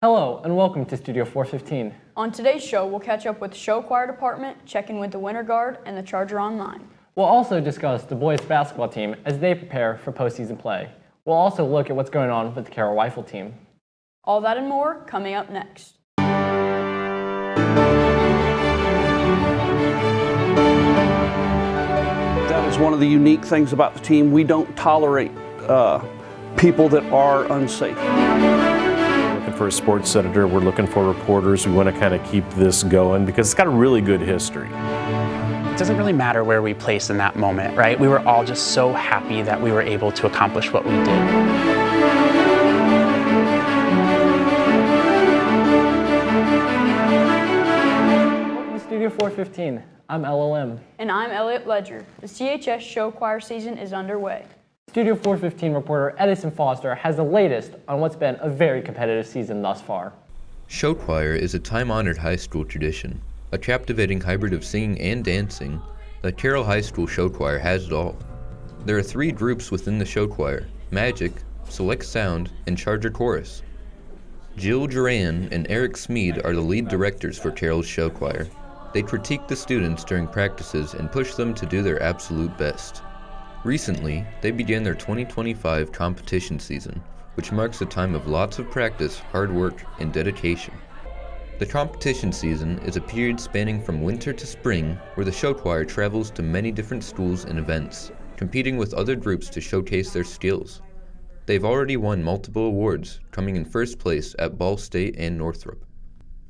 Hello and welcome to Studio 415. On today's show, we'll catch up with the show choir department, check in with the Winter Guard, and the Charger Online. We'll also discuss the boys basketball team as they prepare for postseason play. We'll also look at what's going on with the Carroll Rifle Team. All that and more coming up next. That is one of the unique things about the team. We don't tolerate people that are unsafe. For a sports editor, we're looking for reporters. We want to kind of keep this going because it's got a really good history. It doesn't really matter where we place in that moment, right? We were all just so happy that we were able to accomplish what we did. Welcome to Studio 415. I'm LLM. And I'm Elliot Ledger. The CHS show choir season is underway. Studio 415 reporter Edison Foster has the latest on what's been a very competitive season thus far. Show choir is a time-honored high school tradition, a captivating hybrid of singing and dancing. The Carroll High School show choir has it all. There are 3 groups within the show choir: Magic, Select Sound, and Charger Chorus. Jill Duran and Eric Smead are the lead directors for Carroll's show choir. They critique the students during practices and push them to do their absolute best. Recently, they began their 2025 competition season, which marks a time of lots of practice, hard work, and dedication. The competition season is a period spanning from winter to spring where the show choir travels to many different schools and events, competing with other groups to showcase their skills. They've already won multiple awards, coming in first place at Ball State and Northrop.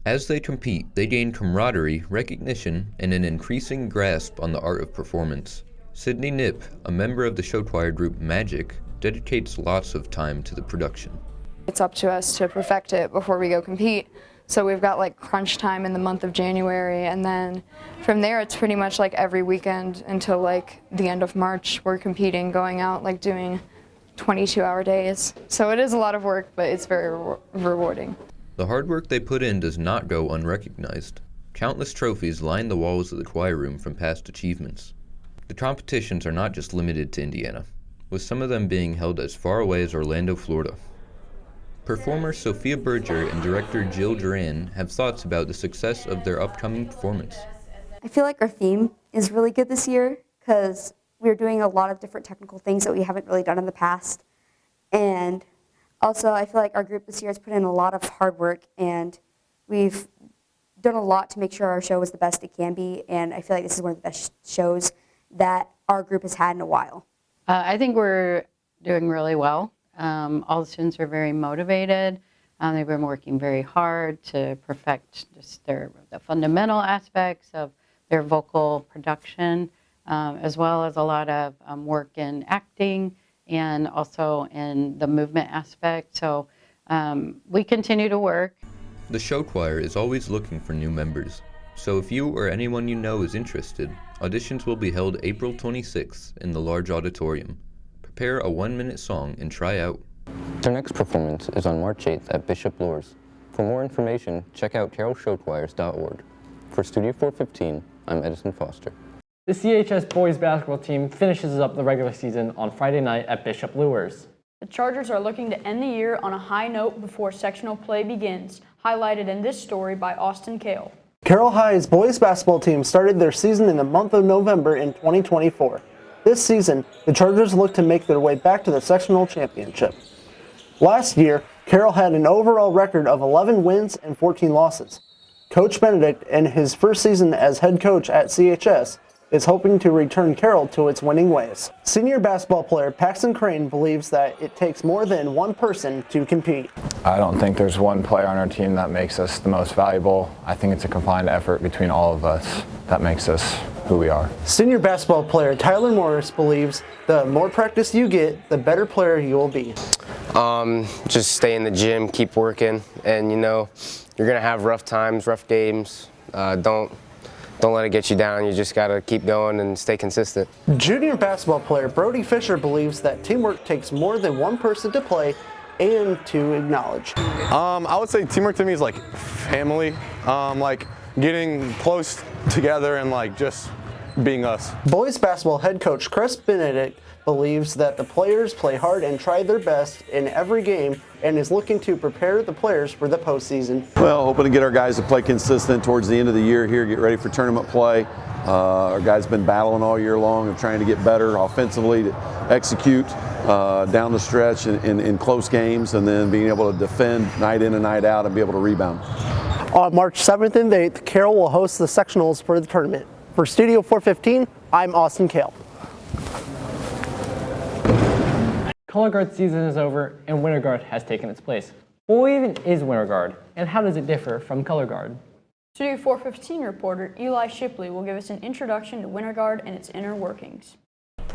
As they compete, they gain camaraderie, recognition, and an increasing grasp on the art of performance. Sydney Knipp, a member of the show choir group Magic, dedicates lots of time to the production. It's up to us to perfect it before we go compete. So we've got like crunch time in the month of January, and then from there it's pretty much like every weekend until like the end of March we're competing, going out like doing 22-hour days. So it is a lot of work, but it's very rewarding. The hard work they put in does not go unrecognized. Countless trophies line the walls of the choir room from past achievements. The competitions are not just limited to Indiana, with some of them being held as far away as Orlando, Florida. Performer Sophia Berger and director Jill Duran have thoughts about the success of their upcoming performance. I feel like our theme is really good this year because we're doing a lot of different technical things that we haven't really done in the past. And also I feel like our group this year has put in a lot of hard work, and we've done a lot to make sure our show is the best it can be, and I feel like this is one of the best shows that our group has had in a while. I think we're doing really well. All the students are very motivated. They've been working very hard to perfect just the fundamental aspects of their vocal production, as well as a lot of work in acting and also in the movement aspect. So we continue to work. The show choir is always looking for new members. So if you or anyone you know is interested, auditions will be held April 26th in the large auditorium. Prepare a 1-minute song and try out. Their next performance is on March 8th at Bishop Luers. For more information, check out carrollshowchoirs.org. For Studio 415, I'm Edison Foster. The CHS boys basketball team finishes up the regular season on Friday night at Bishop Luers. The Chargers are looking to end the year on a high note before sectional play begins, highlighted in this story by Austin Kale. Carroll High's boys basketball team started their season in the month of November in 2024. This season, the Chargers look to make their way back to the sectional championship. Last year, Carroll had an overall record of 11 wins and 14 losses. Coach Benedict, in his first season as head coach at CHS, is hoping to return Carroll to its winning ways. Senior basketball player Paxton Crane believes that it takes more than one person to compete. I don't think there's one player on our team that makes us the most valuable. I think it's a combined effort between all of us that makes us who we are. Senior basketball player Tyler Morris believes the more practice you get, the better player you will be. Just stay in the gym, keep working, and you're gonna have rough times, rough games. Don't let it get you down. You just got to keep going and stay consistent. Junior basketball player Brody Fisher believes that teamwork takes more than one person to play and to acknowledge. I would say teamwork to me is like family, like getting close together and like just being us. Boys basketball head coach Chris Benedict believes that the players play hard and try their best in every game and is looking to prepare the players for the postseason. Well, hoping to get our guys to play consistent towards the end of the year here, get ready for tournament play. Our guys have been battling all year long and trying to get better offensively, to execute down the stretch in close games, and then being able to defend night in and night out and be able to rebound. On March 7th and 8th, Carroll will host the sectionals for the tournament. For Studio 415, I'm Austin Kale. Color guard season is over and winter guard has taken its place. What even is winter guard and how does it differ from color guard? Studio 415 reporter Eli Shipley will give us an introduction to winter guard and its inner workings.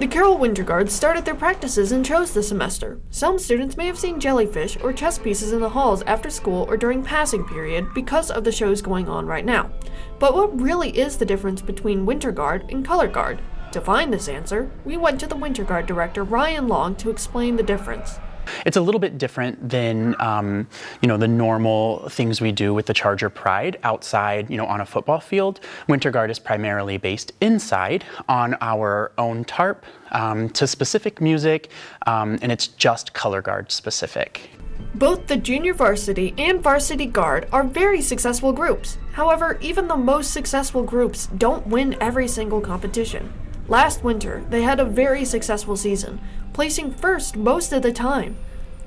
The Carroll Winter Guards started their practices in shows this semester. Some students may have seen jellyfish or chess pieces in the halls after school or during passing period because of the shows going on right now. But what really is the difference between Winter Guard and Color Guard? To find this answer, we went to the Winter Guard director Ryan Long to explain the difference. It's a little bit different than the normal things we do with the Charger Pride outside, on a football field. Winter Guard is primarily based inside on our own tarp to specific music, and it's just Color Guard specific. Both the junior varsity and varsity guard are very successful groups. However, even the most successful groups don't win every single competition. Last winter, they had a very successful season, placing first most of the time.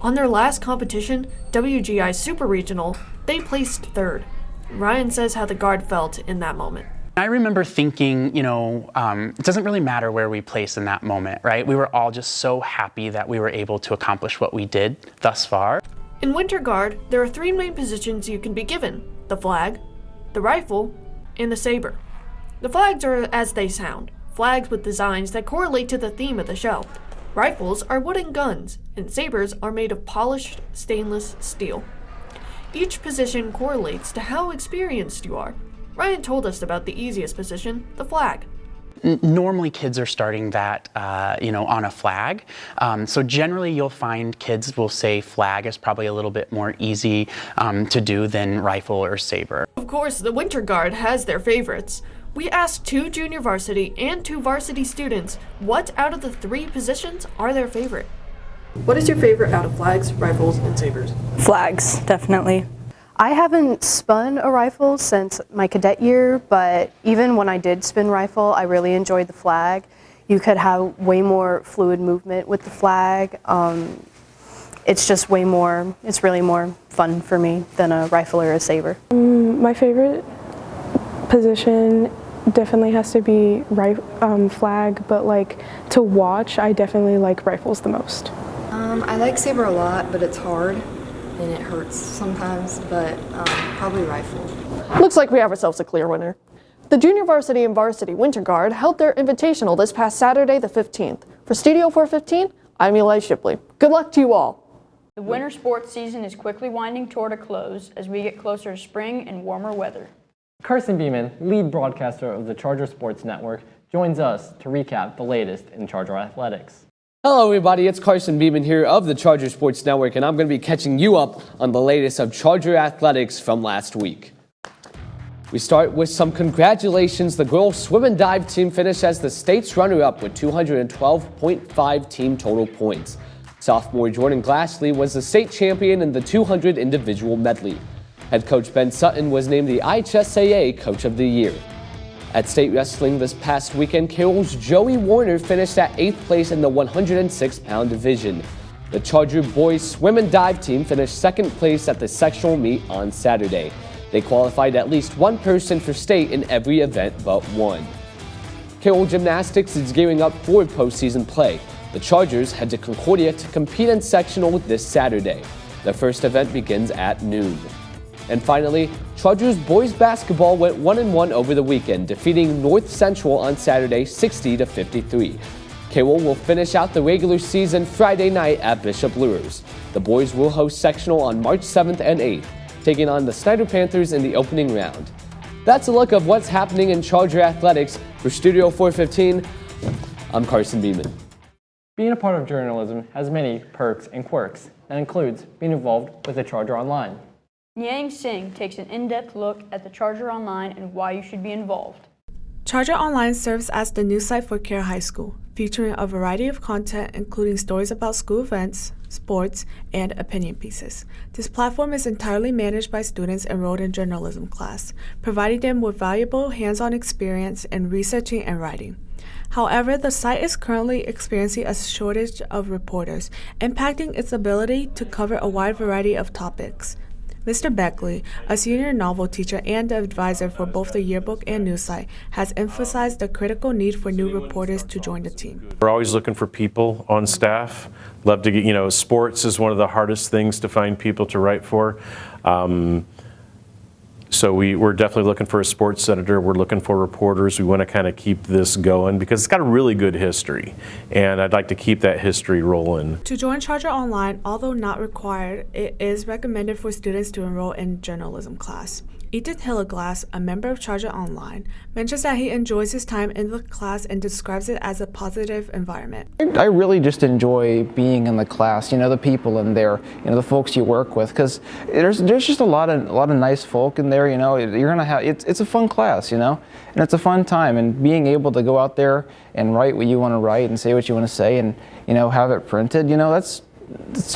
On their last competition, WGI Super Regional, they placed third. Ryan says how the guard felt in that moment. I remember thinking, it doesn't really matter where we place in that moment, right? We were all just so happy that we were able to accomplish what we did thus far. In Winter Guard, there are three main positions you can be given: the flag, the rifle, and the saber. The flags are as they sound, flags with designs that correlate to the theme of the show. Rifles are wooden guns, and sabers are made of polished stainless steel. Each position correlates to how experienced you are. Ryan told us about the easiest position, the flag. Normally kids are starting that, on a flag. So generally you'll find kids will say flag is probably a little bit more easy to do than rifle or saber. Of course, the Winter Guard has their favorites. We asked 2 junior varsity and 2 varsity students what out of the 3 positions are their favorite. What is your favorite out of flags, rifles, and sabers? Flags, definitely. I haven't spun a rifle since my cadet year, but even when I did spin rifle, I really enjoyed the flag. You could have way more fluid movement with the flag. It's really more fun for me than a rifle or a saber. My favorite position definitely has to be flag, but to watch, I definitely like rifles the most. I like saber a lot, but it's hard and it hurts sometimes, but probably rifle. Looks like we have ourselves a clear winner. The junior varsity and varsity Winter Guard held their invitational this past Saturday the 15th. For Studio 415, I'm Eli Shipley. Good luck to you all. The winter sports season is quickly winding toward a close as we get closer to spring and warmer weather. Carson Beeman, lead broadcaster of the Charger Sports Network, joins us to recap the latest in Charger athletics. Hello everybody, it's Carson Beeman here of the Charger Sports Network, and I'm going to be catching you up on the latest of Charger athletics from last week. We start with some congratulations. The girls swim and dive team finished as the state's runner-up with 212.5 team total points. Sophomore Jordan Glassley was the state champion in the 200 individual medley. Head coach Ben Sutton was named the IHSAA Coach of the Year. At state wrestling this past weekend, Carroll's Joey Warner finished at 8th place in the 106-pound division. The Charger boys swim and dive team finished 2nd place at the sectional meet on Saturday. They qualified at least one person for state in every event but one. Carroll Gymnastics is gearing up for postseason play. The Chargers head to Concordia to compete in sectional this Saturday. The first event begins at noon. And finally, Chargers boys basketball went 1-1 over the weekend, defeating North Central on Saturday 60-53. Carroll will finish out the regular season Friday night at Bishop Luers. The boys will host sectional on March 7th and 8th, taking on the Snyder Panthers in the opening round. That's a look of what's happening in Charger athletics. For Studio 415, I'm Carson Beeman. Being a part of journalism has many perks and quirks. That includes being involved with the Charger Online. Niang Singh takes an in-depth look at the Charger Online and why you should be involved. Charger Online serves as the news site for Carroll High School, featuring a variety of content including stories about school events, sports, and opinion pieces. This platform is entirely managed by students enrolled in journalism class, providing them with valuable hands-on experience in researching and writing. However, the site is currently experiencing a shortage of reporters, impacting its ability to cover a wide variety of topics. Mr. Beckley, a senior novel teacher and advisor for both the yearbook and news site, has emphasized the critical need for new reporters to join the team. We're always looking for people on staff. Love to get, sports is one of the hardest things to find people to write for. So we're definitely looking for a sports editor. We're looking for reporters. We want to kind of keep this going because it's got a really good history, and I'd like to keep that history rolling. To join Charger Online, although not required, it is recommended for students to enroll in journalism class. Ethan Hilleglass, a member of Charger Online, mentions that he enjoys his time in the class and describes it as a positive environment. I really just enjoy being in the class, the people in there, the folks you work with, because there's just a lot of nice folk in there, you're gonna have, it's a fun class, and it's a fun time, and being able to go out there and write what you want to write and say what you want to say and, have it printed, it's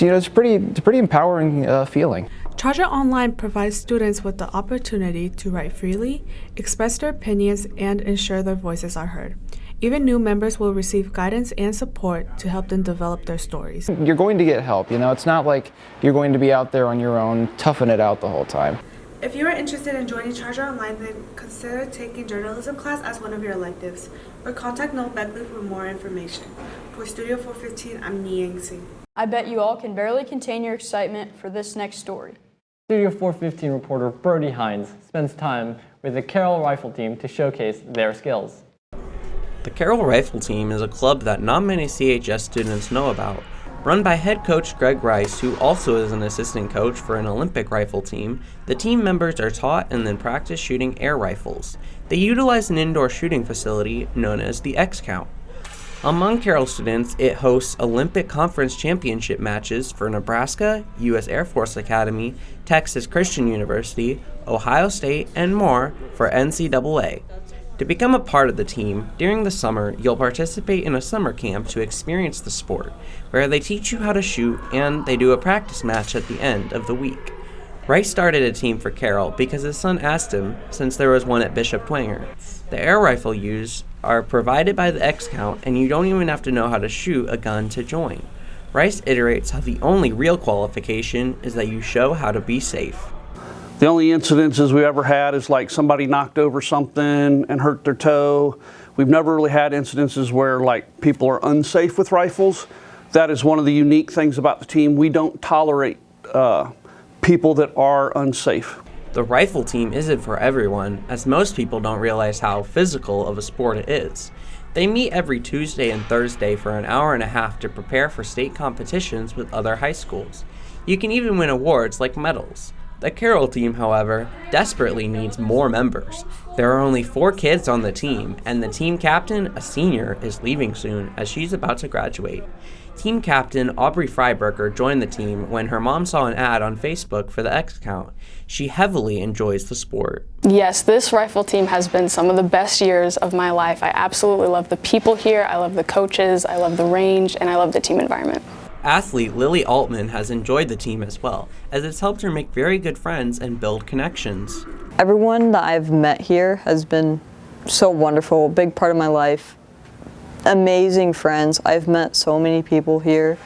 a pretty empowering feeling. Charger Online provides students with the opportunity to write freely, express their opinions, and ensure their voices are heard. Even new members will receive guidance and support to help them develop their stories. You're going to get help, it's not like you're going to be out there on your own, toughing it out the whole time. If you are interested in joining Charger Online, then consider taking journalism class as one of your electives, or contact Noel Beckley for more information. For Studio 415, I'm Ni Singh. I bet you all can barely contain your excitement for this next story. Studio 415 reporter Brody Hines spends time with the Carroll Rifle Team to showcase their skills. The Carroll Rifle Team is a club that not many CHS students know about. Run by head coach Greg Rice, who also is an assistant coach for an Olympic rifle team, the team members are taught and then practice shooting air rifles. They utilize an indoor shooting facility known as the X-Count. Among Carroll students, it hosts Olympic Conference Championship matches for Nebraska, U.S. Air Force Academy, Texas Christian University, Ohio State, and more for NCAA. To become a part of the team, during the summer, you'll participate in a summer camp to experience the sport, where they teach you how to shoot and they do a practice match at the end of the week. Rice started a team for Carroll because his son asked him, since there was one at Bishop Twanger. The air rifle used are provided by the X-Count, and you don't even have to know how to shoot a gun to join. Rice iterates how the only real qualification is that you show how to be safe. The only incidences we ever had is like somebody knocked over something and hurt their toe. We've never really had incidences where like people are unsafe with rifles. That is one of the unique things about the team. We don't tolerate people that are unsafe. The rifle team isn't for everyone, as most people don't realize how physical of a sport it is. They meet every Tuesday and Thursday for an hour and a half to prepare for state competitions with other high schools. You can even win awards like medals. The Carroll team, however, desperately needs more members. There are only 4 kids on the team, and the team captain, a senior, is leaving soon as she's about to graduate. Team captain Aubrey Freiberger joined the team when her mom saw an ad on Facebook for the X-Count. She heavily enjoys the sport. Yes, this rifle team has been some of the best years of my life. I absolutely love the people here, I love the coaches, I love the range, and I love the team environment. Athlete Lily Altman has enjoyed the team as well, as it's helped her make very good friends and build connections. Everyone that I've met here has been so wonderful, a big part of my life. Amazing friends. I've met so many people here.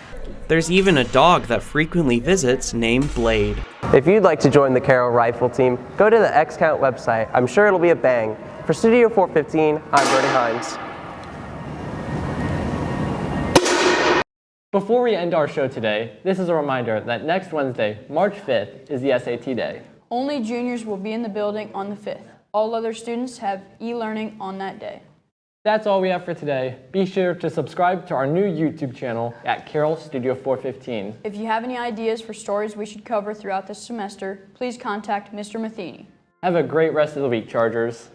There's even a dog that frequently visits named Blade. If you'd like to join the Carroll Rifle Team, go to the X-Count website. I'm sure it'll be a bang. For Studio 415, I'm Brody Hines. Before we end our show today, this is a reminder that next Wednesday, March 5th, is the SAT day. Only juniors will be in the building on the 5th. All other students have e-learning on that day. That's all we have for today. Be sure to subscribe to our new YouTube channel at Carroll Studio 415. If you have any ideas for stories we should cover throughout this semester, please contact Mr. Matheny. Have a great rest of the week, Chargers.